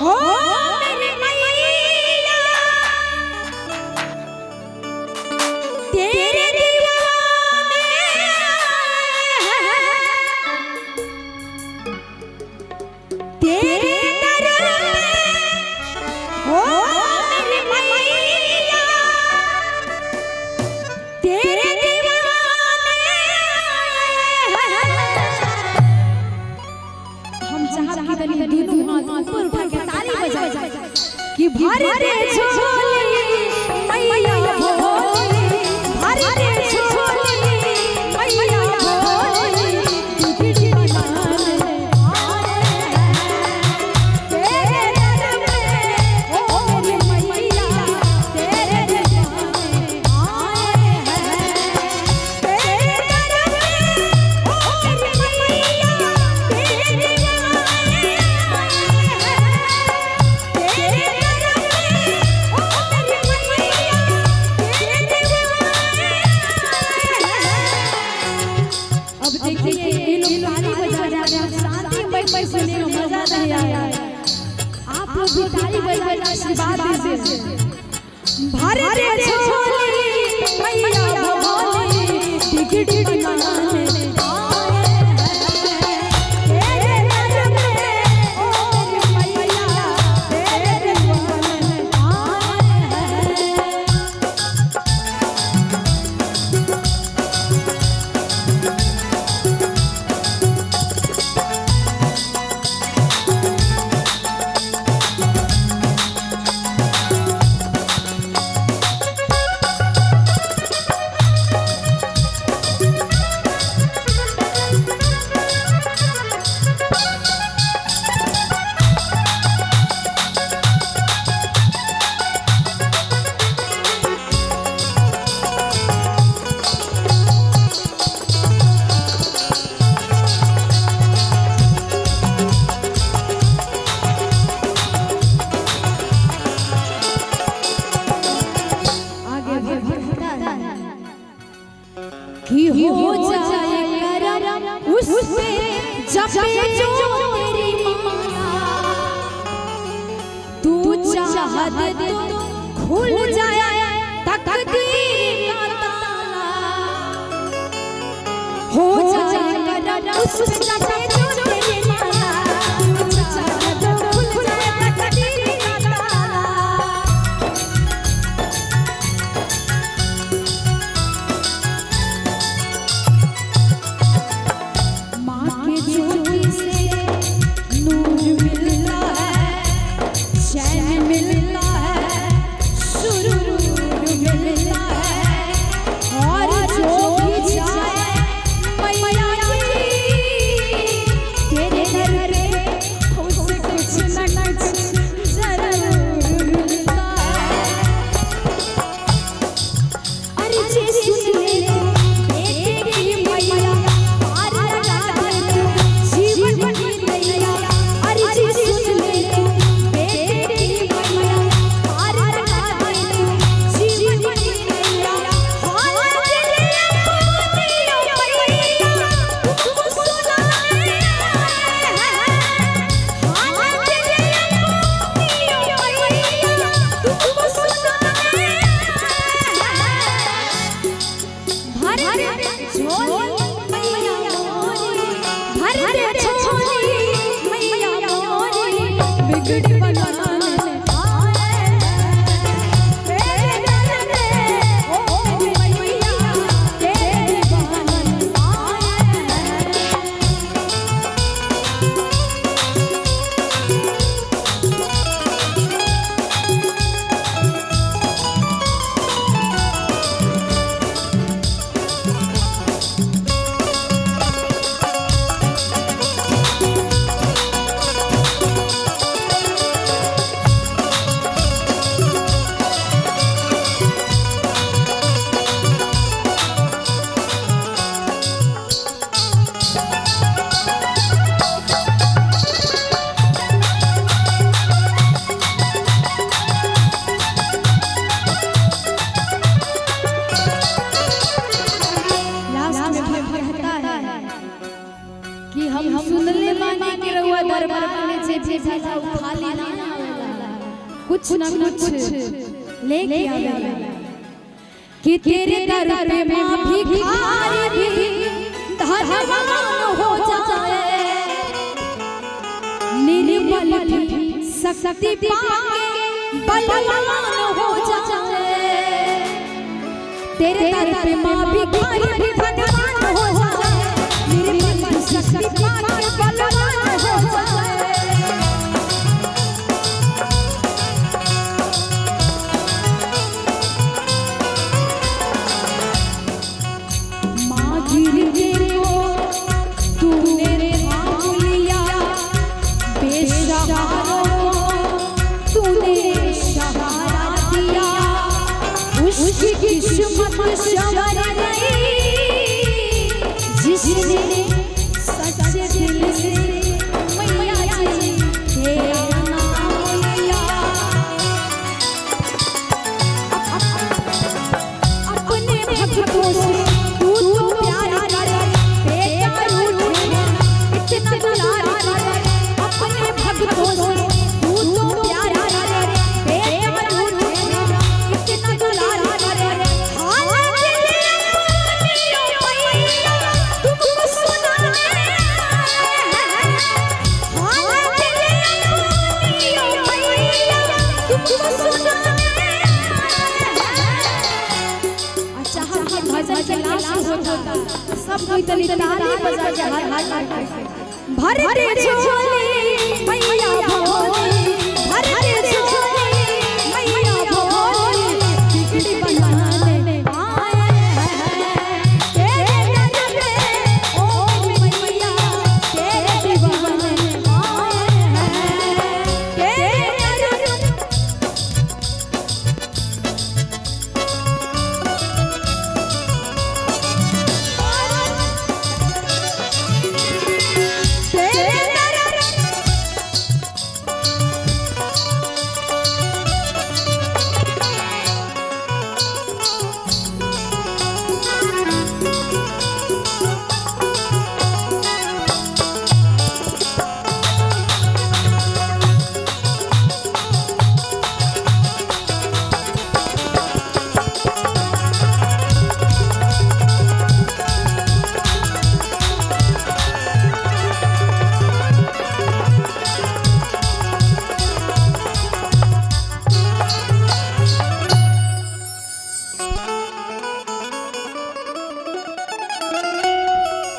हो मेरी मैया तेरे दीवाने तेरे दर हो मेरी मैया तेरे दीवाने हम चाहत की तनी दोनों हाथ ऊपर उठा के ताली बजा कि भर दे झोली मैया भोली भर दे झोली मैया भोली टिकड़ी माने तेरे दर में ओ मेरी मैया तेरे दीवाने आए हैं तेरे दर में ओ मेरी मैया तेरे दीवाने अब देखिए ये लोग ताली बजा रहे हैं शादी में सुनने में मजा नहीं आया आप लोग भी ताली बजा के आशीर्वाद दीजिए भारत रे छोली मैया भोली टिकड़ी माने तेरे दर में ओ मेरी मैया तेरे दीवाने आए कि हो जाए करम उस पे जपे जो तेरी माला तू चाहत तो खुल जाए तकदीर का ताला हो जाए करम उस पे जपे जो तेरी माला तू चाहत तो खुल जाए तकदीर का ताला हम सुनले माने के रहुआ दरबार में जे भेजा जाओ खाली ना कुछ ना कुछ लेके आवे कि तेरे दर पे मां भिखारी भी धनवान हो जाए, निर्बल भी शक्ति पाके बलवान हो जाए। तेरे दर पे मां भिखारी भी धनवान हो जाए, निर्बल भी शक्ति पाके बलवान हो जाए। किस्मत संवर गई जिसने सच्चे दिल से मैया जी तेरा नाम लिया। अपने भक्तों से तू तो प्यार करे, बेटा रूठ इतना दुलार करे। अपने भक्तों से तू तो प्यार करे, बेटा रूठ इतना दुलार करे। सब कोई ताली बजा के हाथ भर दे झोली मैया भोले।